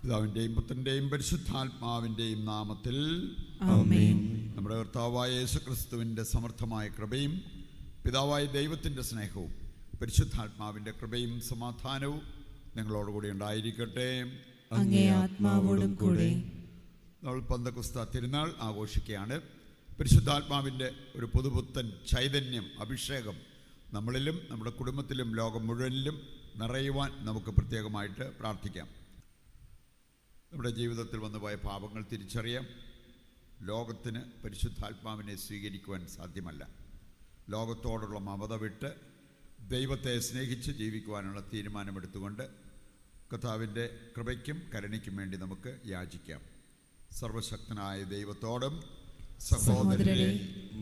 പിതാവിൻ്റെയും പുത്രൻ്റെയും പരിശുദ്ധാത്മാവിൻ്റെയും നാമത്തിൽ ആമേൻ. നമ്മുടെ കർത്താവായ യേശുക്രിസ്തുവിൻ്റെ സമർത്ഥമായ കൃപയും പിതാവായ ദൈവത്തിൻ്റെ സ്നേഹവും പരിശുദ്ധാത്മാവിൻ്റെ കൃപയും സമാധാനവും നിങ്ങളോടുകൂടി ഉണ്ടായിരിക്കട്ടെ. അങ്ങേ ആത്മാവോടും കൂടെ. നമ്മൾ പന്തക്കുസ്ത തിരുനാൾ ആഘോഷിക്കുകയാണ്. പരിശുദ്ധാത്മാവിൻ്റെ ഒരു പുതുപുത്തൻ ചൈതന്യം, അഭിഷേകം നമ്മളിലും നമ്മുടെ കുടുംബത്തിലും ലോകം മുഴുവനിലും നിറയുവാൻ നമുക്ക് പ്രത്യേകമായിട്ട് പ്രാർത്ഥിക്കാം. നമ്മുടെ ജീവിതത്തിൽ വന്നുപോയ പാപങ്ങൾ തിരിച്ചറിയാം. ലോകത്തിന് പരിശുദ്ധാത്മാവിനെ സ്വീകരിക്കുവാൻ സാധ്യമല്ല. ലോകത്തോടുള്ള മമത വിട്ട് ദൈവത്തെ സ്നേഹിച്ച് ജീവിക്കുവാനുള്ള തീരുമാനമെടുത്തുകൊണ്ട് കർത്താവിൻ്റെ കൃപയ്ക്കും കരുണയ്ക്കും വേണ്ടി നമുക്ക് യാചിക്കാം. സർവശക്തനായ ദൈവത്തോടും സഹോദരരെ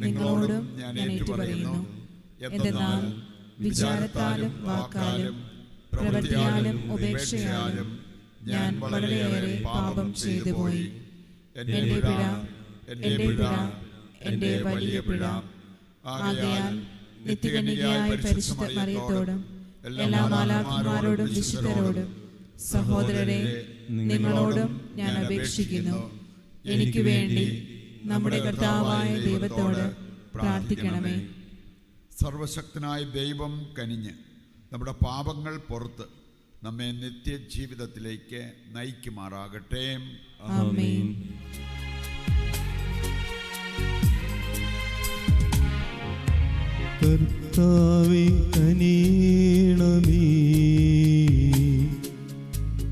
നിങ്ങളോടും ഞാൻ ഏറ്റുപറയുന്നു, എന്തെന്നാൽ വിചാരത്താലും വാക്കാലും പ്രവൃത്തിയാലും ഉപേക്ഷയാലും ഞാൻ വളരെയേറെ പാപം ചെയ്തു പോയി. എൻ്റെ പിഴ, എൻ്റെ പിഴ, എൻ്റെ വലിയ പിഴ. ആകയാൽ നിത്യകന്യകയായ പരിശുദ്ധ മറിയത്തോടും എല്ലാ മാലാഖമാരോടും വിശുദ്ധരോടും സഹോദരരെ നിങ്ങളോടും ഞാൻ അപേക്ഷിക്കുന്നു, എനിക്ക് വേണ്ടി നമ്മുടെ കർത്താവായ ദൈവത്തോട് പ്രാർത്ഥിക്കണമേ. സർവശക്തനായ ദൈവം കനിഞ്ഞ് നമ്മുടെ പാപങ്ങൾ പുറത്ത് നമ്മെ നിത്യജീവിതത്തിലേക്ക് നയിക്കുമാറാകട്ടെ. ആമേൻ. കർത്താവേ കനിയണമേ,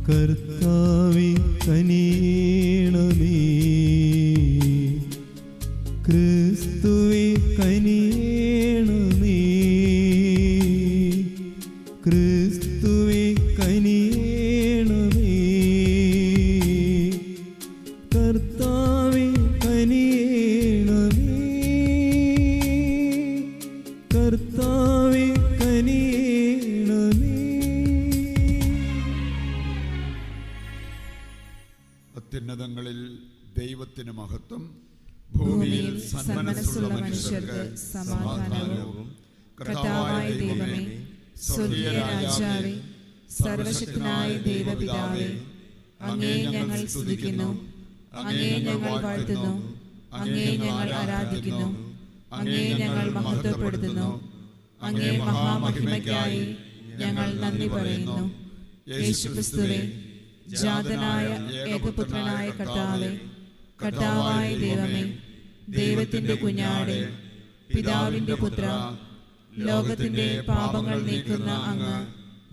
കർത്താവേ കനിയണമേ, ക്രിസ്തുവേ കനിയണമേ, ക്രിസ്തുവേ കനിയണമേ, കർത്താവേ കനിയണമേ, കർത്താവേ കനിയണമേ. അത്യുന്നതങ്ങളിൽ ദൈവത്തിന് മഹത്വം, ഭൂമിയിൽ സന്മനസ്സുള്ള മനുഷ്യർക്ക് സമാധാനവും. കർത്താവായ ദൈവമേ, സ്വർഗീയ രാജാവേ, സർവശക്തനായ ദൈവപിതാവേ, അങ്ങേ ഞങ്ങൾ സ്തുതിക്കുന്നു, അങ്ങേ ഞങ്ങൾ വാഴ്ത്തുന്നു, അങ്ങേ ഞങ്ങൾ ആരാധിക്കുന്നു, അങ്ങേ ഞങ്ങൾ മഹത്വപ്പെടുത്തുന്നു. അങ്ങേ മഹാമഹിമയ്ക്കായി ഞങ്ങൾ നന്ദി പറയുന്നു. യേശുക്രിസ്തുവേ, ജാതനായ ഏകപുത്രനായ കർത്താവേ, കർത്താവായ ദൈവമേ, ദൈവത്തിന്റെ കുഞ്ഞാടേ, പിതാവിന്റെ പുത്ര, ലോകത്തിന്റെ പാപങ്ങൾ നീക്കുന്ന അങ്ങ്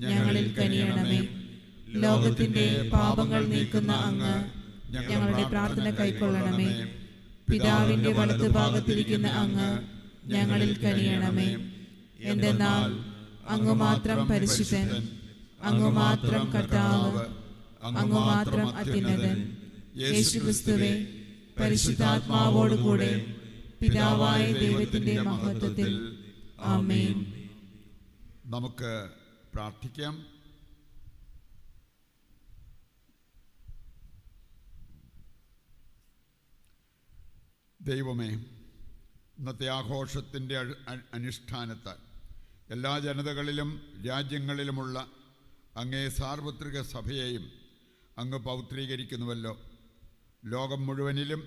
ഞങ്ങളിൽ കനിയണമേ. ലോകത്തിന്റെ പാപങ്ങൾ നീക്കുന്ന അങ്ങ് ഞങ്ങളുടെ പ്രാർത്ഥന കൈക്കൊള്ളണമേ. പിതാവിന്റെ വലത്തുഭാഗത്തിരിക്കുന്ന അങ്ങ് ഞങ്ങളിൽ കനിയണമേ. എന്തെന്നാൽ അങ്ങ് മാത്രം പരിശുദ്ധൻ, അങ്ങ് മാത്രം കർത്താവ്, അങ്ങ് മാത്രം അത്യുന്നതൻ. യേശുക്രിസ്തുവേ, പരിശുദ്ധാത്മാവോടുകൂടെ പിതാവായ ദൈവത്തിന്റെ മഹത്വത്തിൽ. ആമേൻ. നമുക്ക് പ്രാർത്ഥിക്കാം. ദൈവമേ, ഇന്നത്തെ ആഘോഷത്തിൻ്റെ അനുഷ്ഠാനത്താൽ എല്ലാ ജനതകളിലും രാജ്യങ്ങളിലുമുള്ള അങ്ങേ സാർവത്രിക സഭയെയും അങ്ങ് പൗത്രീകരിക്കുന്നുവല്ലോ. ലോകം മുഴുവനിലും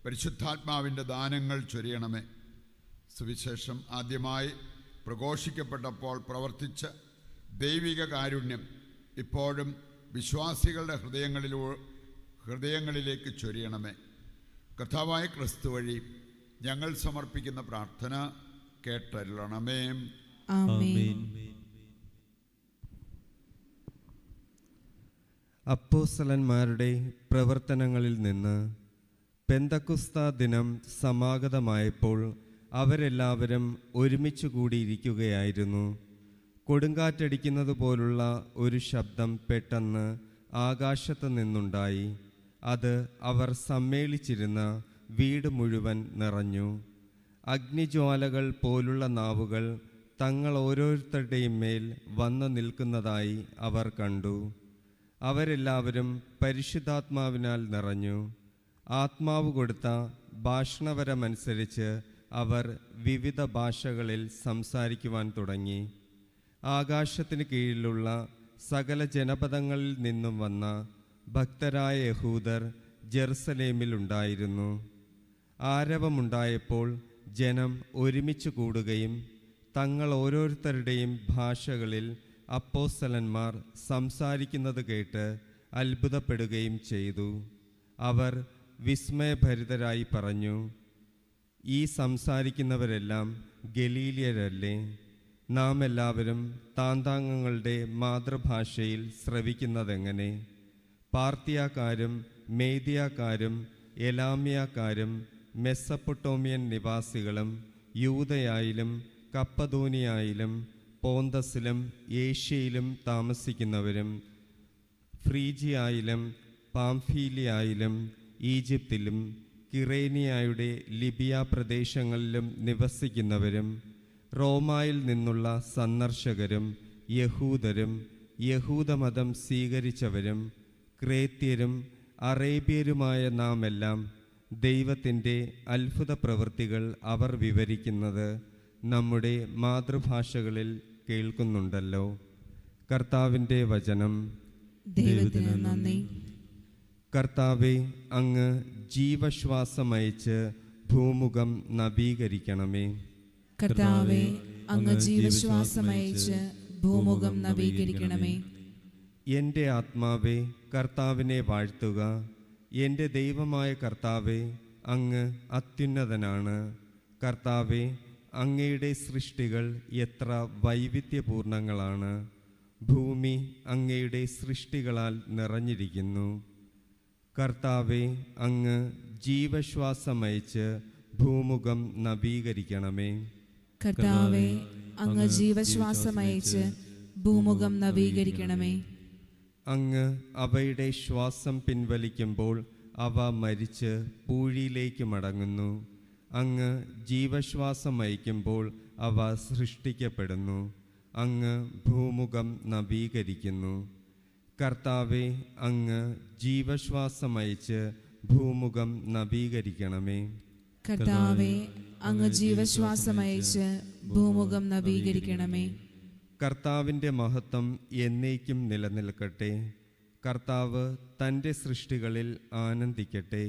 പരിശുദ്ധാത്മാവിൻ്റെ ദാനങ്ങൾ ചൊരിയണമേ. സുവിശേഷം ആദ്യമായി പ്രഘോഷിക്കപ്പെട്ടപ്പോൾ പ്രവർത്തിച്ച ദൈവിക കാരുണ്യം ഇപ്പോഴും വിശ്വാസികളുടെ ഹൃദയങ്ങളിലേക്ക് ചൊരിയണമേ. കർത്താവായ ക്രിസ്തു വഴി ഞങ്ങൾ സമർപ്പിക്കുന്ന പ്രാർത്ഥന കേട്ടരുളണമേ. ആമേൻ. അപ്പോസ്തലന്മാരുടെ പ്രവർത്തനങ്ങളിൽ നിന്ന് പെന്തക്കുസ്ത ദിനം സമാഗതമായപ്പോൾ അവരെല്ലാവരും ഒരുമിച്ച് കൂടിയിരിക്കുകയായിരുന്നു. കൊടുങ്കാറ്റടിക്കുന്നത് പോലുള്ള ഒരു ശബ്ദം പെട്ടെന്ന് ആകാശത്ത് നിന്നുണ്ടായി. അത് അവർ സമ്മേളിച്ചിരുന്ന വീട് മുഴുവൻ നിറഞ്ഞു. അഗ്നിജ്വാലകൾ പോലുള്ള നാവുകൾ തങ്ങൾ ഓരോരുത്തരുടെയും മേൽ വന്നു നിൽക്കുന്നതായി അവർ കണ്ടു. അവരെല്ലാവരും പരിശുദ്ധാത്മാവിനാൽ നിറഞ്ഞു. ആത്മാവ് കൊടുത്ത ഭാഷണവരമനുസരിച്ച് അവർ വിവിധ ഭാഷകളിൽ സംസാരിക്കുവാൻ തുടങ്ങി. ആകാശത്തിന് കീഴിലുള്ള സകല ജനപദങ്ങളിൽ നിന്നും വന്ന ഭക്തരായ യഹൂദർ ജെറുസലേമിലുണ്ടായിരുന്നു. ആരവമുണ്ടായപ്പോൾ ജനം ഒരുമിച്ച് കൂടുകയും തങ്ങൾ ഓരോരുത്തരുടെയും ഭാഷകളിൽ അപ്പോസ്തലന്മാർ സംസാരിക്കുന്നത് കേട്ട് അത്ഭുതപ്പെടുകയും ചെയ്തു. അവർ വിസ്മയഭരിതരായി പറഞ്ഞു, ഈ സംസാരിക്കുന്നവരെല്ലാം ഗലീലിയരല്ലേ? നാം എല്ലാവരും താന്താങ്ങളുടെ മാതൃഭാഷയിൽ ശ്രവിക്കുന്നതെങ്ങനെ? പാർത്തിയാക്കാരും മേദിയാക്കാരും എലാമ്യാക്കാരും മെസ്സപ്പൊട്ടോമിയൻ നിവാസികളും യൂദയായിലും കപ്പദോനിയായിലും പോന്തസിലും ഏഷ്യയിലും താമസിക്കുന്നവരും ഫ്രീജിയായിലും പാംഫീലിയായിലും ഈജിപ്തിലും കിറേനിയായുടെ ലിബിയ പ്രദേശങ്ങളിലും നിവസിക്കുന്നവരും റോമായിൽ നിന്നുള്ള സന്ദർശകരും യഹൂദരും യഹൂദമതം സ്വീകരിച്ചവരും ക്രേത്യരും അറേബ്യരുമായ നാം എല്ലാം ദൈവത്തിൻ്റെ അത്ഭുത പ്രവൃത്തികൾ അവർ വിവരിക്കുന്നത് നമ്മുടെ മാതൃഭാഷകളിൽ കേൾക്കുന്നുണ്ടല്ലോ. കർത്താവിൻ്റെ വചനം. ദൈവത്തിന് നന്ദി. കർത്താവെ, അങ്ങ് ജീവശ്വാസമയച്ച് ഭൂമുഖം നവീകരിക്കണമേ. കർത്താവേ, അങ്ങ് ജീവശ്വാസമയച്ച് ഭൂമുഖം നവീകരിക്കണമേ. എൻ്റെ ആത്മാവേ, കർത്താവിനെ വാഴ്ത്തുക. എൻ്റെ ദൈവമായ കർത്താവേ, അങ്ങ് അത്യുന്നതനാണ്. കർത്താവേ, അങ്ങയുടെ സൃഷ്ടികൾ എത്ര വൈവിധ്യപൂർണങ്ങളാണ്. ഭൂമി അങ്ങയുടെ സൃഷ്ടികളാൽ നിറഞ്ഞിരിക്കുന്നു. കർത്താവേ, അങ്ങ് ജീവശ്വാസമയച്ച് ഭൂമുഖം നവീകരിക്കണമേ. കർത്താവേ, അങ്ങ് ജീവശ്വാസമയച്ച് ഭൂമുഖം നവീകരിക്കണമേ. അങ്ങ് അവയുടെ ശ്വാസം പിൻവലിക്കുമ്പോൾ അവ മരിച്ച് പൂഴിയിലേക്ക് മടങ്ങുന്നു. അങ്ങ് ജീവശ്വാസമയക്കുമ്പോൾ അവ സൃഷ്ടിക്കപ്പെടുന്നു. അങ്ങ് ഭൂമുഖം നവീകരിക്കുന്നു. കർത്താവെ, അങ്ങ് ജീവശ്വാസമയച്ച് ഭൂമുഖം നവീകരിക്കണമേ. കർത്താവേ, അങ്ങ് ജീവശ്വാസമയച്ച് ഭൂമുഖം നവീകരിക്കണമേ. കർത്താവിൻ്റെ മഹത്വം എന്നേക്കും നിലനിൽക്കട്ടെ. കർത്താവ് തൻ്റെ സൃഷ്ടികളിൽ ആനന്ദിക്കട്ടെ.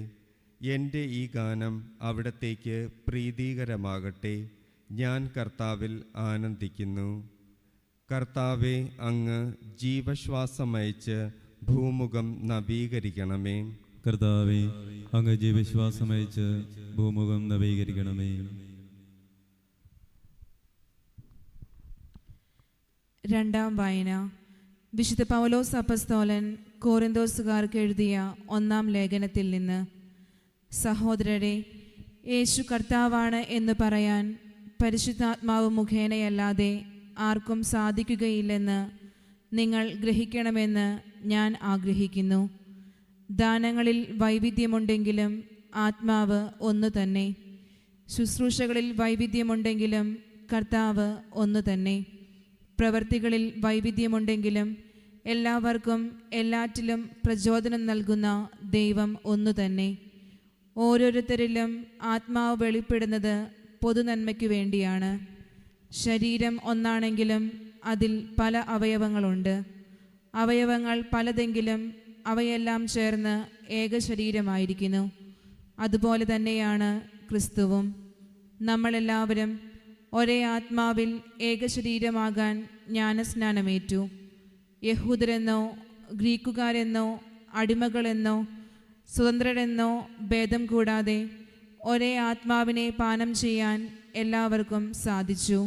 എൻ്റെ ഈ ഗാനം അവിടത്തേക്ക് പ്രീതികരമാകട്ടെ. ഞാൻ കർത്താവിൽ ആനന്ദിക്കുന്നു. കർത്താവെ, അങ്ങ് ജീവശ്വാസമയച്ച് ഭൂമുഖം നവീകരിക്കണമേ. കർത്താവേ, അങ്ങ് ജീവശ്വാസമയച്ച് ഭൂമുഖം നവീകരിക്കണമേ. രണ്ടാം വായന. വിശുദ്ധ പൗലോസ് അപ്പസ്തോലൻ കോരിന്തോസുകാർക്ക് എഴുതിയ ഒന്നാം ലേഖനത്തിൽ നിന്ന്. സഹോദരരെ, യേശു കർത്താവാണ് എന്ന് പറയാൻ പരിശുദ്ധാത്മാവ് മുഖേനയല്ലാതെ ആർക്കും സാധിക്കുകയില്ലെന്ന് നിങ്ങൾ ഗ്രഹിക്കണമെന്ന് ഞാൻ ആഗ്രഹിക്കുന്നു. ദാനങ്ങളിൽ വൈവിധ്യമുണ്ടെങ്കിലും ആത്മാവ് ഒന്നു തന്നെ. ശുശ്രൂഷകളിൽ വൈവിധ്യമുണ്ടെങ്കിലും കർത്താവ് ഒന്നു തന്നെ. പ്രവൃത്തികളിൽ വൈവിധ്യമുണ്ടെങ്കിലും എല്ലാവർക്കും എല്ലാറ്റിലും പ്രചോദനം നൽകുന്ന ദൈവം ഒന്നു തന്നെ. ഓരോരുത്തരിലും ആത്മാവ് വെളിപ്പെടുന്നത് പൊതുനന്മയ്ക്കു വേണ്ടിയാണ്. ശരീരം ഒന്നാണെങ്കിലും അതിൽ പല അവയവങ്ങളുണ്ട്. അവയവങ്ങൾ പലതെങ്കിലും അവയെല്ലാം ചേർന്ന് ഏക ശരീരമായിരിക്കുന്നു. അതുപോലെ തന്നെയാണ് ക്രിസ്തുവും. നമ്മളെല്ലാവരും ഒരേ ആത്മാവിൽ ഏക ശരീരമാകാൻ ജ്ഞാനസ്നാനമേറ്റു. യഹൂദരെന്നോ ഗ്രീക്കുകാരെന്നോ അടിമകളെന്നോ സ്വതന്ത്രരെന്നോ ഭേദം കൂടാതെ ഒരേ ആത്മാവിനെ പാനം ചെയ്യാൻ എല്ലാവർക്കും സാധിച്ചു.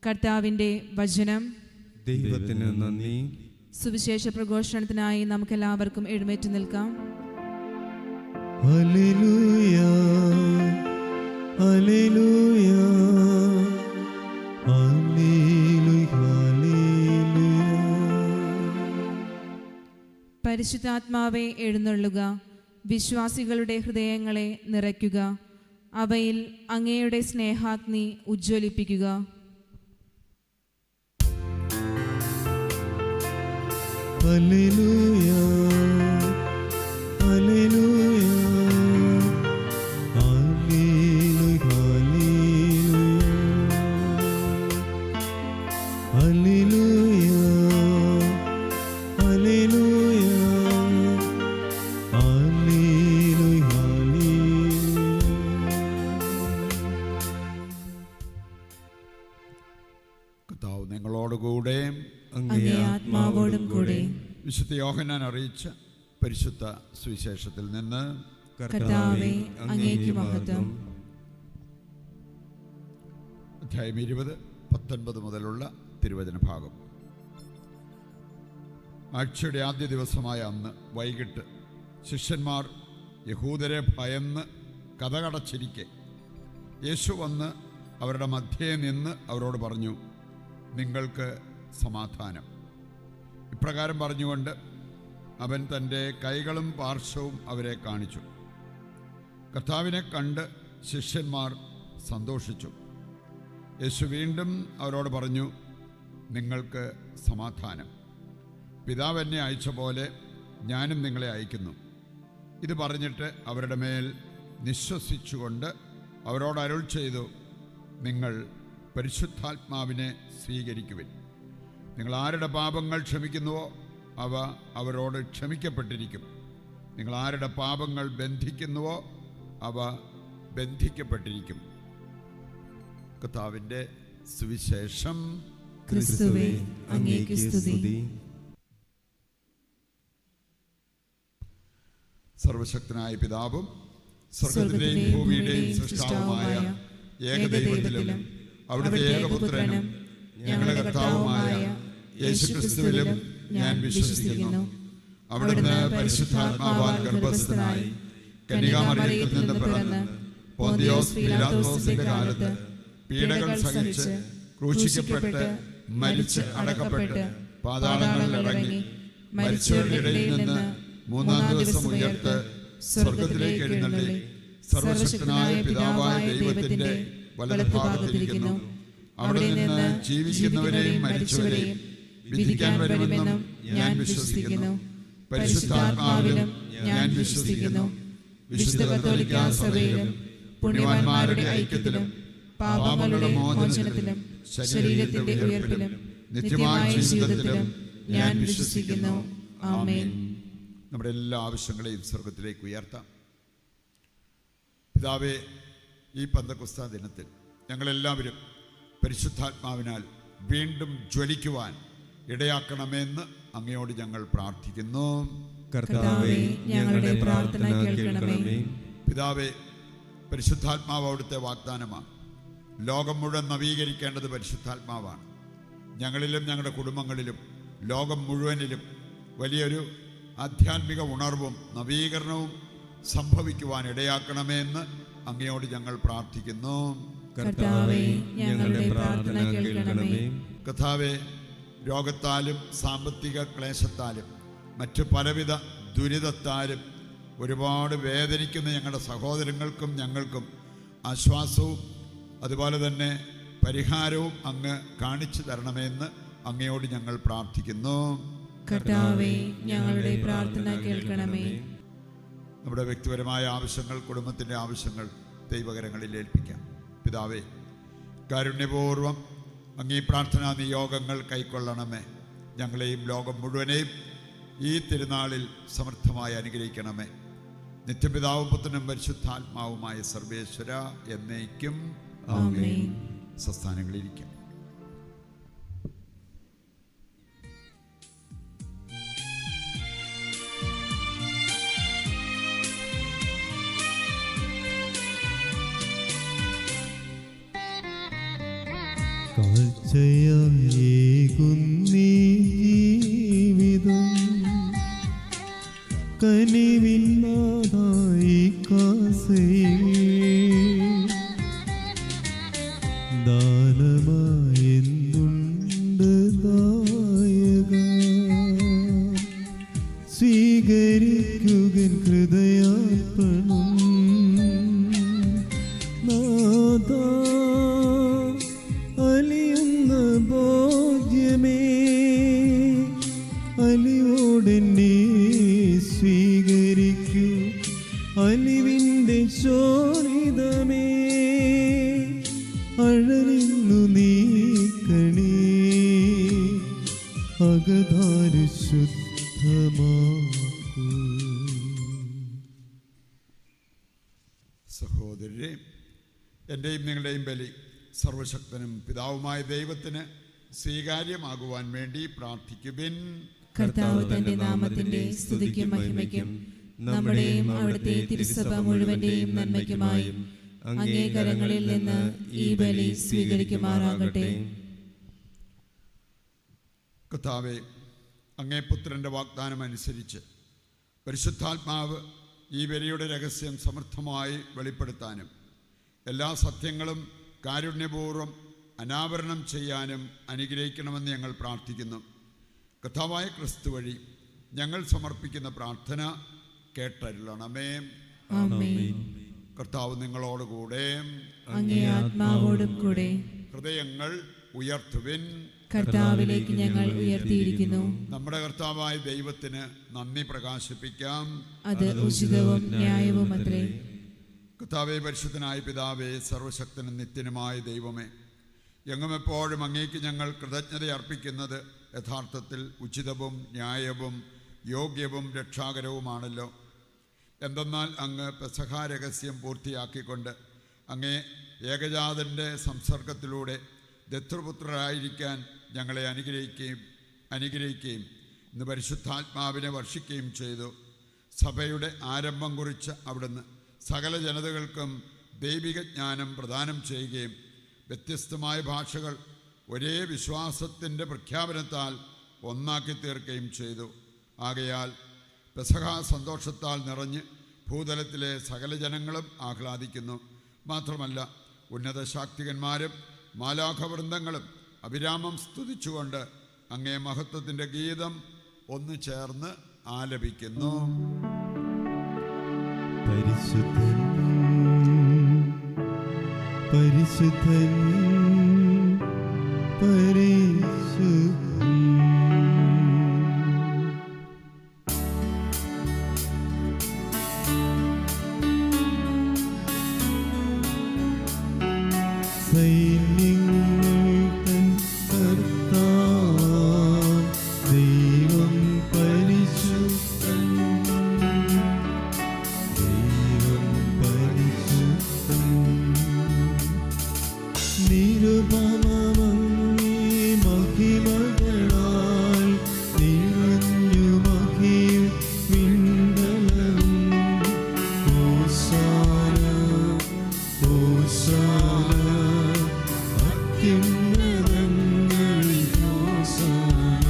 കർത്താവിൻ്റെ വചനം. ദൈവത്തിന് നന്ദി. സുവിശേഷ പ്രഘോഷണത്തിനായി നമുക്കെല്ലാവർക്കും എഴുന്നേറ്റ് നിൽക്കാം. ഹല്ലേലൂയ, ഹല്ലേലൂയ, ഹല്ലേലൂയ, ഹല്ലേലൂയ. പരിശുദ്ധാത്മാവേ എഴുന്നള്ളുക, വിശ്വാസികളുടെ ഹൃദയങ്ങളെ നിറയ്ക്കുക, അവയിൽ അങ്ങയുടെ സ്നേഹാഗ്നി ഉജ്ജ്വലിപ്പിക്കുക. ഹല്ലേലൂയ, ഹല്ലേലൂയ, ഹല്ലേലൂയ, ഹല്ലേലൂയ, ഹല്ലേലൂയ, ഹല്ലേലൂയ, വിശുദ്ധ യോഹന്നാൻ അറിയിച്ച പരിശുദ്ധ സുവിശേഷത്തിൽ നിന്ന്. കർത്താവേ, അങ്ങേക്ക് മഹത്വം. അധ്യായം 20:19 മുതലുള്ള തിരുവചന ഭാഗം. ആഴ്ചയുടെ ആദ്യ ദിവസമായ അന്ന് വൈകിട്ട് ശിഷ്യന്മാർ യഹൂദരെ ഭയന്ന് കതകടച്ചിരിക്കെ യേശു വന്ന് അവരുടെ മധ്യേ നിന്ന് അവരോട് പറഞ്ഞു, നിങ്ങൾക്ക് സമാധാനം. ഇപ്രകാരം പറഞ്ഞുകൊണ്ട് അവൻ തൻ്റെ കൈകളും പാർശ്വവും അവരെ കാണിച്ചു. കർത്താവിനെ കണ്ട് ശിഷ്യന്മാർ സന്തോഷിച്ചു. യേശു വീണ്ടും അവരോട് പറഞ്ഞു, നിങ്ങൾക്ക് സമാധാനം. പിതാവ് എന്നെ അയച്ച പോലെ ഞാനും നിങ്ങളെ അയക്കുന്നു. ഇത് പറഞ്ഞിട്ട് അവരുടെ മേൽ നിശ്വസിച്ചുകൊണ്ട് അവരോട് അരുൾ ചെയ്തു, നിങ്ങൾ പരിശുദ്ധാത്മാവിനെ സ്വീകരിക്കുവിൻ. നിങ്ങൾ ആരുടെ പാപങ്ങൾ ക്ഷമിക്കുന്നുവോ അവ അവരോട് ക്ഷമിക്കപ്പെട്ടിരിക്കും. നിങ്ങൾ ആരുടെ പാപങ്ങൾ ബന്ധിക്കുന്നുവോ അവ ബന്ധിക്കപ്പെട്ടിരിക്കും. കർത്താവിൻ്റെ സുവിശേഷം. ക്രിസ്തുവേ, അങ്ങേക്ക് സ്തുതി. സർവശക്തനായ പിതാവും സ്വർഗ്ഗത്തിന്റെയും ഭൂമിയുടെയും സൃഷ്ടാവുമായ ഏകദൈവത്തിലും അവിടുത്തെ ഏകപുത്രനും ഞങ്ങളുടെ കർത്താവുമായ യേശുക്രിസ്തുവിലും ഞാൻ വിശ്വസിക്കുന്നു. അവിടുന്ന് പരിശുദ്ധാത്മാവാൽ ഗർഭസ്ഥനായി കന്യകാമറിയത്തിൽ നിന്ന് പിറന്ന് പോന്തിയോസ് പീലാത്തോസിന്റെ കാലത്ത് പീഡകൾ സഹിച്ച് ക്രൂശിക്കപ്പെട്ട് മരിച്ച് അടക്കപ്പെട്ട് പാതാളങ്ങളിൽ ഇറങ്ങി മരിച്ചവരുടെ ഇടയിൽ നിന്ന് മൂന്നാം ദിവസം ഉയർത്ത് സ്വർഗത്തിലേക്ക് എഴുന്നള്ളി സർവശക്തനായ പിതാവായ ദൈവത്തിന്റെ വലതുഭാഗത്തിരിക്കുന്നു. അവിടെ നിന്ന് ജീവിക്കുന്നവരെയും മരിച്ചവരെയും വിധിക്കാൻ വരുമെന്നും ഞാൻ വിശ്വസിക്കുന്നു. പരിശുദ്ധാത്മാവിലും ഞാൻ വിശ്വസിക്കുന്നു. വിശുദ്ധ കത്തോലിക്കാ സഭയിലും പുണ്യവാന്മാരുടെ ഐക്യത്തിലും പാപങ്ങളുടെ മോചനത്തിലും ശരീരത്തിന്റെ ഉയർപ്പിലും നിത്യമായ ജീവിതത്തിലും ഞാൻ വിശ്വസിക്കുന്നു. ആമേൻ. നമ്മുടെ എല്ലാ ആവശ്യങ്ങളെയും സ്വർഗത്തിലേക്ക് ഉയർത്താം. പിതാവേ, ഈ പെന്തക്കോസ്താ ദിനത്തിൽ ഞങ്ങളെല്ലാവരും പരിശുദ്ധാത്മാവിനാൽ വീണ്ടും ജ്വലിക്കുവാൻ ഇടയാക്കണമെന്ന് അങ്ങയോട് ഞങ്ങൾ പ്രാർത്ഥിക്കുന്നു. കർത്താവേ, ഞങ്ങളുടെ പ്രാർത്ഥന കേൾക്കണമേ. പിതാവേ, പരിശുദ്ധാത്മാവ് അവിടുത്തെ വാഗ്ദാനമാണ്. ലോകം മുഴുവൻ നവീകരിക്കേണ്ടത് പരിശുദ്ധാത്മാവാണ്. ഞങ്ങളിലും ഞങ്ങളുടെ കുടുംബങ്ങളിലും ലോകം മുഴുവനിലും വലിയൊരു ആധ്യാത്മിക ഉണർവും നവീകരണവും സംഭവിക്കുവാൻ ഇടയാക്കണമേ എന്ന് അങ്ങയോട് ഞങ്ങൾ പ്രാർത്ഥിക്കുന്നു. കർത്താവേ, ഞങ്ങളുടെ പ്രാർത്ഥന കേൾക്കണമേ. കർത്താവേ, രോഗത്താലും സാമ്പത്തിക ക്ലേശത്താലും മറ്റു പലവിധ ദുരിതത്താലും ഒരുപാട് വേദനിക്കുന്ന ഞങ്ങളുടെ സഹോദരങ്ങൾക്കും ഞങ്ങൾക്കും ആശ്വാസവും അതുപോലെ തന്നെ പരിഹാരവും അങ്ങ് കാണിച്ചു തരണമെന്ന് അങ്ങയോട് ഞങ്ങൾ പ്രാർത്ഥിക്കുന്നു. കർത്താവേ, ഞങ്ങളുടെ പ്രാർത്ഥന കേൾക്കണമേ. നമ്മുടെ വ്യക്തിപരമായ ആവശ്യങ്ങൾ, കുടുംബത്തിൻ്റെ ആവശ്യങ്ങൾ ദൈവകരങ്ങളിൽ ഏൽപ്പിക്കാം. പിതാവേ, കാരുണ്യപൂർവം അങ്ങീ പ്രാർത്ഥനാ നിയോഗങ്ങൾ കൈക്കൊള്ളണമേ. ഞങ്ങളെയും ലോകം മുഴുവനെയും ഈ തിരുനാളിൽ സമൃദ്ധമായി അനുഗ്രഹിക്കണമേ. നിത്യപിതാവും പുത്രനും പരിശുദ്ധാത്മാവുമായ സർവേശ്വര എന്നേക്കും ആമേൻ. സംസ്ഥാനങ്ങളിലിരിക്കാം. കാഴ്ചയേകുന്നീ ജീവിതം കനിവില്ലാതായി കാസയിൽ ദാനമായെന്തുണ്ട് ദായക സ്വീകരിക്കുകൻ ഹൃദയാർപ്പണം നാദാ അലിയുന്ന ബോധ്യമേ അലിവോടെന്നെ സ്വീകരിക്കൂ അലിവിൻ്റെ ശോണിതമേ അഴലിന്നു നീക്കണേ അകതാരു ശുദ്ധമാക്കൂ. സഹോദരരെ, എൻ്റെയും നിങ്ങളുടെയും ബലി സർവശക്തനും പിതാവുമായ ദൈവത്തിന് സ്വീകാര്യമാകുവാൻ വേണ്ടി പ്രാർത്ഥിക്കുവിൻ. കർത്താവ് തന്റെ നാമത്തിന്റെ സ്തുതിക്കും മഹിമയ്ക്കും നമ്മുടെയും അവിടുത്തെ തിരുസഭ മുഴുവന്റെയും നന്മയ്ക്കുമായും അങ്ങേ കരങ്ങളിൽ നിന്ന് ഈ ബലി സ്വീകരിക്കുമാറാകട്ടെ. കർത്താവേ, അങ്ങേ പുത്രൻ്റെ വാഗ്ദാനം അനുസരിച്ച് പരിശുദ്ധാത്മാവ് ഈ ബലിയുടെ രഹസ്യം സമർത്ഥമായി വെളിപ്പെടുത്താനും എല്ലാ സത്യങ്ങളും കാരുണ്യപൂർവ്വം അനാവരണം ചെയ്യാനും അനുഗ്രഹിക്കണമെന്ന് ഞങ്ങൾ പ്രാർത്ഥിക്കുന്നു. കർത്താവായ ക്രിസ്തു വഴി ഞങ്ങൾ സമർപ്പിക്കുന്ന പ്രാർത്ഥന കേട്ടരുളണമേ. ആമേൻ. കർത്താവ് നിങ്ങളോടുകൂടെ, അങ്ങേ ആത്മാവോടും കൂടെ. ഹൃദയങ്ങൾ ഉയർത്തുവിൻ. കർത്താവിലേക്ക് ഞങ്ങൾ ഉയർത്തിയിരിക്കുന്നു. നമ്മുടെ കർത്താവായ ദൈവത്തിന് നന്ദി പ്രകാശിപ്പിക്കാം. അത് ഉചിതവും ന്യായവും അത്രേ. കർത്താവേ, പരിശുദ്ധനായ പിതാവേ, സർവശക്തനും നിത്യനുമായ ദൈവമേ, എങ്ങും എപ്പോഴും അങ്ങേക്ക് ഞങ്ങൾ കൃതജ്ഞത അർപ്പിക്കുന്നത് യഥാർത്ഥത്തിൽ ഉചിതവും ന്യായവും യോഗ്യവും രക്ഷാകരവുമാണല്ലോ. എന്തെന്നാൽ അങ്ങ് പെസഹ രഹസ്യം പൂർത്തിയാക്കിക്കൊണ്ട് അങ്ങേ ഏകജാതൻ്റെ സംസർഗത്തിലൂടെ ദത്തുപുത്രരായിരിക്കാൻ ഞങ്ങളെ അനുഗ്രഹിക്കുകയും ഇന്ന് പരിശുദ്ധാത്മാവിനെ വർഷിക്കുകയും ചെയ്തു. സഭയുടെ ആരംഭം കുറിച്ച് അവിടുന്ന് സകല ജനതകൾക്കും ദൈവിക ജ്ഞാനം പ്രദാനം ചെയ്യുകയും വ്യത്യസ്തമായ ഭാഷകൾ ഒരേ വിശ്വാസത്തിൻ്റെ പ്രഖ്യാപനത്താൽ ഒന്നാക്കി തീർക്കുകയും ചെയ്തു. ആകയാൽ പെസഹ സന്തോഷത്താൽ നിറഞ്ഞ് ഭൂതലത്തിലെ സകല ജനങ്ങളും ആഹ്ലാദിക്കുന്നു. മാത്രമല്ല, ഉന്നത ശാക്തികന്മാരും മാലാഖവൃന്ദങ്ങളും അവിരാമം സ്തുതിച്ചുകൊണ്ട് അങ്ങേ മഹത്വത്തിൻ്റെ ഗീതം ഒന്നു ചേർന്ന് ആലപിക്കുന്നു. പരിശുദ്ധൻ പരിശുദ്ധൻ പരിശുദ്ധൻ. സൈന്യങ്ങൾ തൻ കർത്താവാം ദൈവം പരിശുദ്ധൻ. ദൈവം പരിശുദ്ധൻ. നിരുപമമങ്ങേ മഹിമകളാൽ നിറഞ്ഞു മഹിയും വിണ്ഡലവും. ഹോസാന ഹോസാന അത്യുന്നതങ്ങളിൽ ഹോസാന.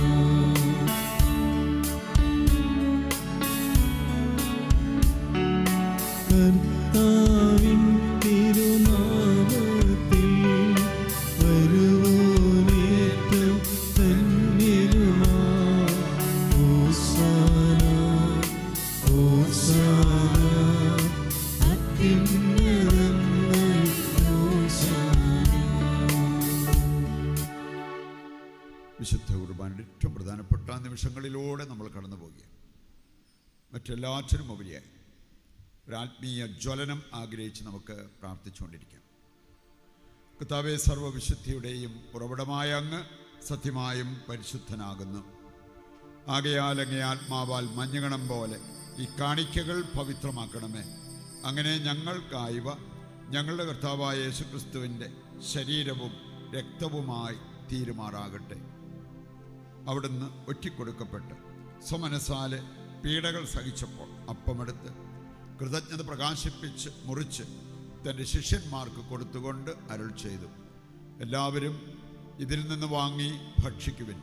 കർത്താവിൻ തിരുനാമത്തിൽ വരുവോനേറ്റം ധന്യരുമാ. ഹോസാന ഹോസാന അത്യുന്നതങ്ങളിൽ ഹോസാന. വിശുദ്ധ കുർബാനയുടെ ഏറ്റവും പ്രധാനപ്പെട്ട നിമിഷങ്ങളിലൂടെ നമ്മൾ കടന്നു പോകുകയാണ്. മറ്റെല്ലാറ്റിനും ഉപരിയായി ഒരാത്മീയ ജ്വലനം ആഗ്രഹിച്ച് നമുക്ക് പ്രാർത്ഥിച്ചുകൊണ്ടിരിക്കാം. കർത്താവേ, സർവ്വവിശുദ്ധിയുടെയും ഉറവിടമായ അങ്ങ് സത്യമായും പരിശുദ്ധനാകുന്നു. ആകയാൽ അങ്ങേ ആത്മാവാൽ മഞ്ഞുകണം പോലെ ഈ കാണിക്കകൾ പവിത്രമാക്കണമേ. അങ്ങനെ ഞങ്ങൾക്കായവ ഞങ്ങളുടെ കർത്താവായ യേശുക്രിസ്തുവിൻ്റെ ശരീരവും രക്തവുമായി തീരുമാറാകട്ടെ. അവിടുന്ന് ഒറ്റിക്കൊടുക്കപ്പെട്ട് സ്വമനസാലെ പീഡകൾ സഹിച്ചപ്പോൾ അപ്പമെടുത്ത് കൃതജ്ഞത പ്രകാശിപ്പിച്ച് മുറിച്ച് തൻ്റെ ശിഷ്യന്മാർക്ക് കൊടുത്തുകൊണ്ട് അരുൾ ചെയ്തു, എല്ലാവരും ഇതിൽ നിന്ന് വാങ്ങി ഭക്ഷിക്കുവിൻ.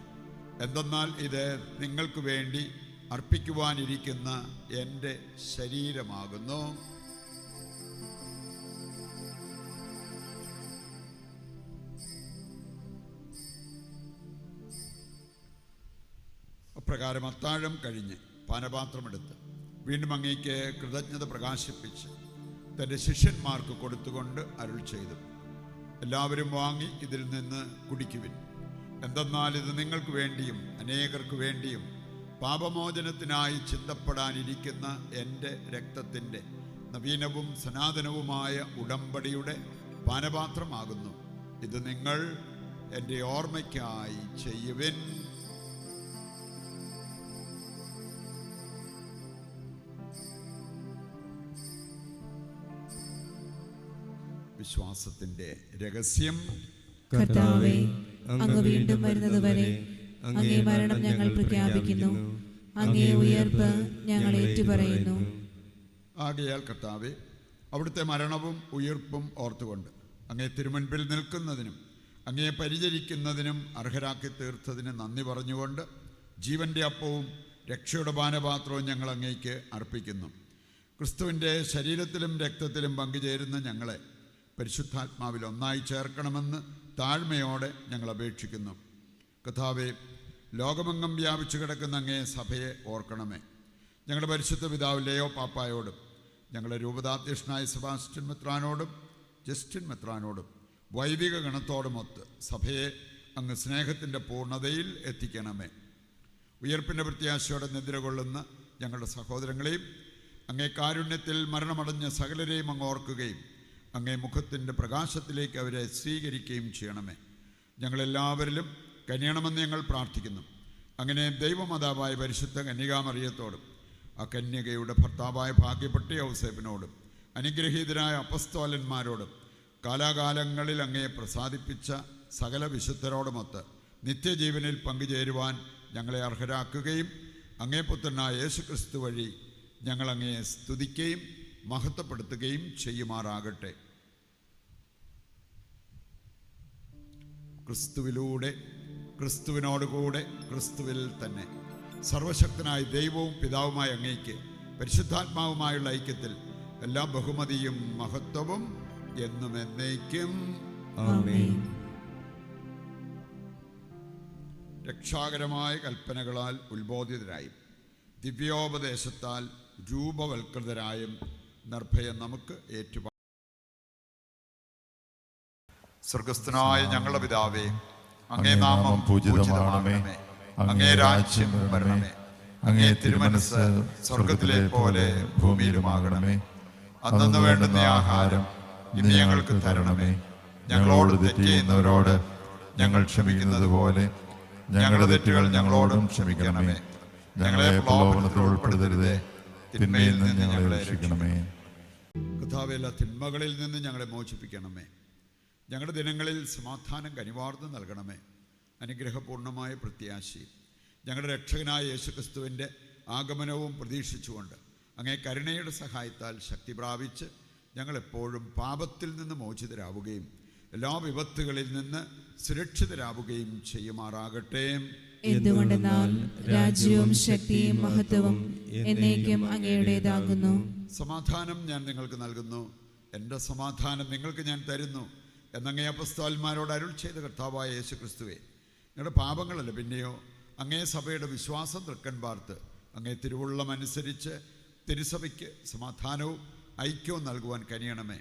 എന്തെന്നാൽ ഇത് നിങ്ങൾക്ക് വേണ്ടി അർപ്പിക്കുവാനിരിക്കുന്ന എൻ്റെ ശരീരമാകുന്നു. അപ്രകാരം അത്താഴം കഴിഞ്ഞ് പാനപാത്രമെടുത്ത് വീണ്ടും അങ്ങേക്ക് കൃതജ്ഞത പ്രകാശിപ്പിച്ച് തൻ്റെ ശിഷ്യന്മാർക്ക് കൊടുത്തുകൊണ്ട് അരുൾ ചെയ്തു, എല്ലാവരും വാങ്ങി ഇതിൽ നിന്ന് കുടിക്കുവിൻ. എന്തെന്നാൽ ഇത് നിങ്ങൾക്ക് വേണ്ടിയും അനേകർക്ക് വേണ്ടിയും പാപമോചനത്തിനായി ചിന്തപ്പെടാനിരിക്കുന്ന എൻ്റെ രക്തത്തിൻ്റെ നവീനവും സനാതനവുമായ ഉടമ്പടിയുടെ പാനപാത്രമാകുന്നു. ഇത് നിങ്ങൾ എൻ്റെ ഓർമ്മയ്ക്കായി ചെയ്യുവിൻ. വിശ്വാസത്തിൻ്റെ രഹസ്യം. കർത്താവേ, അങ്ങ് വീണ്ടും വരുന്നതുവരെ അങ്ങേ മരണം ഞങ്ങൾ പ്രഖ്യാപിക്കുന്നു. അങ്ങേ ഉയർപ്പ് ഞങ്ങൾ ഏറ്റുപറയുന്നു. ആകയാൽ കർത്താവേ, അവിടുത്തെ മരണവും ഉയിർപ്പും ഓർത്തുകൊണ്ട് അങ്ങേ തിരുമുൻപിൽ നിൽക്കുന്നതിനും അങ്ങയെ പരിചരിക്കുന്നതിനും അർഹരാക്കി തീർത്തതിന് നന്ദി പറഞ്ഞുകൊണ്ട് ജീവൻ്റെ അപ്പവും രക്ഷയുടെ പാനപാത്രവും ഞങ്ങൾ അങ്ങേക്ക് അർപ്പിക്കുന്നു. ക്രിസ്തുവിൻ്റെ ശരീരത്തിലും രക്തത്തിലും പങ്കുചേരുന്ന ഞങ്ങളെ പരിശുദ്ധാത്മാവിൽ ഒന്നായി ചേർക്കണമെന്ന് താഴ്മയോടെ ഞങ്ങൾ അപേക്ഷിക്കുന്നു. കർത്താവേ, ലോകമെങ്ങും വ്യാപിച്ചു കിടക്കുന്ന അങ്ങേ സഭയെ ഓർക്കണമേ. ഞങ്ങളുടെ പരിശുദ്ധ പിതാവ് ലേയോ പാപ്പായോടും ഞങ്ങളുടെ രൂപതാധ്യക്ഷനായ സെബാസ്റ്റ്യൻ മെത്രാനോടും ജസ്റ്റിൻ മെത്രാനോടും വൈദിക ഗണത്തോടുമൊത്ത് സഭയെ അങ്ങ് സ്നേഹത്തിൻ്റെ പൂർണ്ണതയിൽ എത്തിക്കണമേ. ഉയർപ്പിൻ്റെ പ്രത്യാശയോടെ നിദ്രകൊള്ളുന്ന ഞങ്ങളുടെ സഹോദരങ്ങളെയും അങ്ങേ കാരുണ്യത്തിൽ മരണമടഞ്ഞ സകലരെയും അങ്ങ് ഓർക്കുകയും അങ്ങേ മുഖത്തിൻ്റെ പ്രകാശത്തിലേക്ക് അവരെ സ്വീകരിക്കുകയും ചെയ്യണമേ. ഞങ്ങളെല്ലാവരിലും കനിയണമെന്ന് ഞങ്ങൾ പ്രാർത്ഥിക്കുന്നു. അങ്ങനെ ദൈവമാതാവായ പരിശുദ്ധ കന്യകാമറിയത്തോടും ആ കന്യകയുടെ ഭർത്താവായ ഭാഗ്യപ്പെട്ട ഔസേപ്പിനോടും അനുഗ്രഹീതരായ അപ്പസ്തോലന്മാരോടും കാലാകാലങ്ങളിൽ അങ്ങയെ പ്രസാദിപ്പിച്ച സകല വിശുദ്ധരോടുമൊത്ത് നിത്യജീവനിൽ പങ്കുചേരുവാൻ ഞങ്ങളെ അർഹരാക്കുകയും അങ്ങേ പുത്രനായ യേശുക്രിസ്തു വഴി ഞങ്ങൾ അങ്ങയെ സ്തുതിക്കുകയും മഹത്വപ്പെടുത്തുകയും ചെയ്യുമാറാകട്ടെ. ക്രിസ്തുവിലൂടെ, ക്രിസ്തുവിനോടുകൂടെ, ക്രിസ്തുവിൽ തന്നെ സർവശക്തനായ ദൈവവും പിതാവുമായ അങ്ങേക്ക് പരിശുദ്ധാത്മാവുമായുള്ള ഐക്യത്തിൽ എല്ലാ ബഹുമതിയും മഹത്വവും എന്നും എന്നേക്കും ആമേൻ. രക്ഷാകരമായ കൽപ്പനകളാൽ ഉത്ബോധിതരായും ദിവ്യോപദേശത്താൽ രൂപവൽകൃതരായും നിർഭയം നമുക്ക് ഏറ്റുപാ. സ്വർഗസ്ഥനായ ഞങ്ങളുടെ പിതാവേ, അങ്ങേ നാമം പൂജിതമാകണമേ. അങ്ങേ രാജ്യം വരണമേ. അങ്ങേ തിരുമനസ്സ് സ്വർഗത്തിലെ പോലെ ഭൂമിയിലുമാകണമേ. അന്നു വേണ്ടുന്ന ആഹാരം ഇന്ന് ഞങ്ങൾക്ക് തരണമേ. ഞങ്ങളോട് തെറ്റ് ചെയ്യുന്നവരോട് ഞങ്ങൾ ക്ഷമിക്കുന്നത് പോലെ ഞങ്ങളുടെ തെറ്റുകൾ ഞങ്ങളോടും ക്ഷമിക്കണമേ. ഞങ്ങളെ പ്രലോഭനത്തിൽ ഉൾപ്പെടുത്തരുതേ, തിന്മയിൽ നിന്ന് ഞങ്ങളെ രക്ഷിക്കണമേ. കർത്താവേ, എല്ലാ തിന്മകളിൽ നിന്ന് ഞങ്ങളെ മോചിപ്പിക്കണമേ. ഞങ്ങളുടെ ദിനങ്ങളിൽ സമാധാനം കനിവാർന്ന് നൽകണമേ. അനുഗ്രഹപൂർണമായ പ്രത്യാശയും ഞങ്ങളുടെ രക്ഷകനായ യേശുക്രിസ്തുവിൻ്റെ ആഗമനവും പ്രതീക്ഷിച്ചുകൊണ്ട് അങ്ങേ കരുണയുടെ സഹായത്താൽ ശക്തി പ്രാപിച്ച് ഞങ്ങളെപ്പോഴും പാപത്തിൽ നിന്ന് മോചിതരാവുകയും എല്ലാ വിപത്തുകളിൽ നിന്ന് സുരക്ഷിതരാവുകയും ചെയ്യുമാറാകട്ടെ. എന്തുകൊണ്ടെന്നാൽ രാജ്യവും ശക്തിയും മഹത്വവും എന്നേക്കും അങ്ങയുടേതാകുന്നു. സമാധാനം ഞാൻ നിങ്ങൾക്ക് നൽകുന്നു, എൻ്റെ സമാധാനം നിങ്ങൾക്ക് ഞാൻ തരുന്നു എന്നങ്ങേ അപ്പസ്തോലന്മാരോട് അരുൾ ചെയ്ത കർത്താവായ യേശുക്രിസ്തുവേ, നിങ്ങളുടെ പാപങ്ങളല്ല പിന്നെയോ അങ്ങേ സഭയുടെ വിശ്വാസം തൃക്കൻ പാർത്ത് അങ്ങേ തിരുവുള്ളമനുസരിച്ച് തിരുസഭയ്ക്ക് സമാധാനവും ഐക്യവും നൽകുവാൻ കനിയണമേ.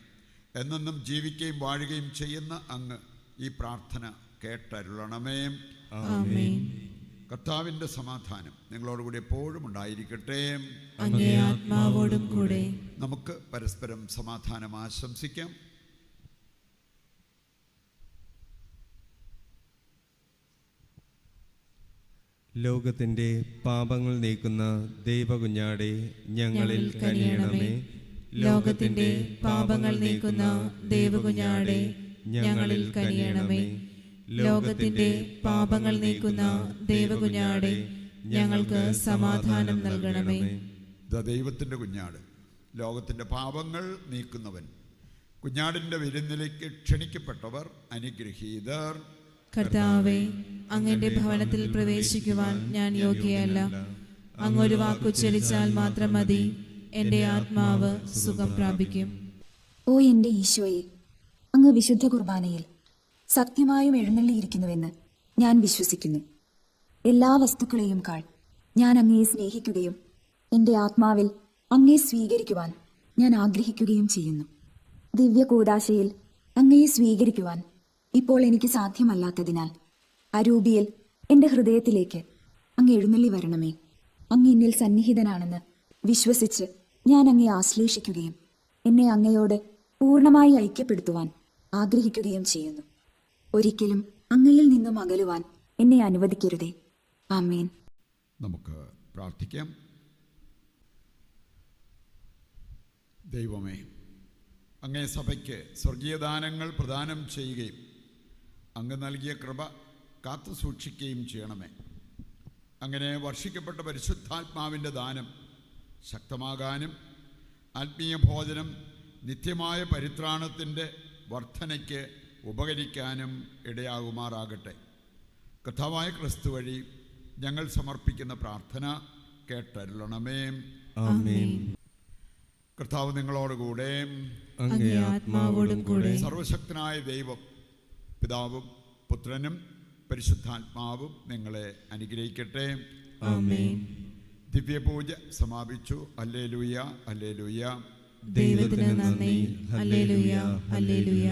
എന്നെന്നും ജീവിക്കുകയും വാഴുകയും ചെയ്യുന്ന അങ്ങ് ഈ പ്രാർത്ഥന കേട്ടരുളണമേ. ആമേൻ. കർത്താവിൻ്റെ സമാധാനം നിങ്ങളോടുകൂടി എപ്പോഴും ഉണ്ടായിരിക്കട്ടെ. അങ്ങേ ആത്മാവോടും കൂടെ. നമുക്ക് പരസ്പരം സമാധാനം ആശംസിക്കാം. ലോകത്തിൻ്റെ പാപങ്ങൾ നീക്കുന്ന ദൈവകുഞ്ഞാടെ ഞങ്ങളിൽ കനിയണമേ. ലോകത്തിന്റെ പാപങ്ങൾ നീക്കുന്ന ദൈവകുഞ്ഞാടെ ഞങ്ങളിൽ കനിയണമേ. ലോകത്തിന്റെ പാപങ്ങൾ നീക്കുന്ന ദൈവകുഞ്ഞാടെ ഞങ്ങൾക്ക് സമാധാനം നൽകണമേ. ദൈവത്തിൻ്റെ കുഞ്ഞാട്, ലോകത്തിൻ്റെ പാപങ്ങൾ നീക്കുന്നവൻ, കുഞ്ഞാടിൻ്റെ വിരുന്നിലേക്ക് ക്ഷണിക്കപ്പെട്ടവർ അനുഗ്രഹീതർ. കർത്താവേ, അങ്ങന്റെ ഭവനത്തിൽ പ്രവേശിക്കുവാൻ ഞാൻ യോഗ്യയല്ല. അങ്ങൊരു വാക്കുച്ചരിച്ചാൽ മാത്രം മതി, എന്റെ ആത്മാവ് സുഖം പ്രാപിക്കും. ഓ എന്റെ ഈശോയെ, അങ്ങ് വിശുദ്ധ കുർബാനയിൽ സത്യമായും എഴുന്നള്ളിയിരിക്കുന്നുവെന്ന് ഞാൻ വിശ്വസിക്കുന്നു. എല്ലാ വസ്തുക്കളെയും കാൾ ഞാൻ അങ്ങയെ സ്നേഹിക്കുകയും എൻ്റെ ആത്മാവിൽ അങ്ങയെ സ്വീകരിക്കുവാൻ ഞാൻ ആഗ്രഹിക്കുകയും ചെയ്യുന്നു. ദിവ്യ കൂദാശയിൽ അങ്ങയെ സ്വീകരിക്കുവാൻ ഇപ്പോൾ എനിക്ക് സാധ്യമല്ലാത്തതിനാൽ അരൂപിയിൽ എൻ്റെ ഹൃദയത്തിലേക്ക് അങ്ങ് എഴുന്നള്ളി വരണമേ. അങ്ങ് എന്നിൽ സന്നിഹിതനാണെന്ന് വിശ്വസിച്ച് ഞാൻ അങ്ങയെ ആശ്ലേഷിക്കുകയും എന്നെ അങ്ങയോട് പൂർണ്ണമായി ഐക്യപ്പെടുത്തുവാൻ ആഗ്രഹിക്കുകയും ചെയ്യുന്നു. ഒരിക്കലും അങ്ങയിൽ നിന്നും അകലുവാൻ എന്നെ അനുവദിക്കരുതേ. ആമേൻ. നമുക്ക് പ്രാർത്ഥിക്കാം. ദൈവമേ, അങ്ങേ സഭയ്ക്ക് സ്വർഗീയദാനങ്ങൾ പ്രദാനം ചെയ്യുകയും അങ്ങ് നൽകിയ കൃപ കാത്തു സൂക്ഷിക്കുകയും ചെയ്യണമേ. അങ്ങനെ വർഷിക്കപ്പെട്ട പരിശുദ്ധാത്മാവിൻ്റെ ദാനം ശക്തമാകാനും ആത്മീയ ഭോജനം നിത്യമായ പരിത്രാണത്തിൻ്റെ വർധനയ്ക്ക് ഉപകരിക്കാനും ഇടയാകുമാറാകട്ടെ. കർത്താവായ ക്രിസ്തു വഴി ഞങ്ങൾ സമർപ്പിക്കുന്ന പ്രാർത്ഥന കേട്ടരുളണമേ. ആമേൻ. കർത്താവ് നിങ്ങളോടുകൂടെ, അങ്ങേ ആത്മാവോടും കൂടെ. സർവശക്തനായ ദൈവം പിതാവും പുത്രനും പരിശുദ്ധാത്മാവും നിങ്ങളെ അനുഗ്രഹിക്കട്ടെ. ആമേൻ. ദിവ്യപൂജ സമാപിച്ചു. Hallelujah, hallelujah. ദൈവത്തിന് നന്ദി. Hallelujah, hallelujah.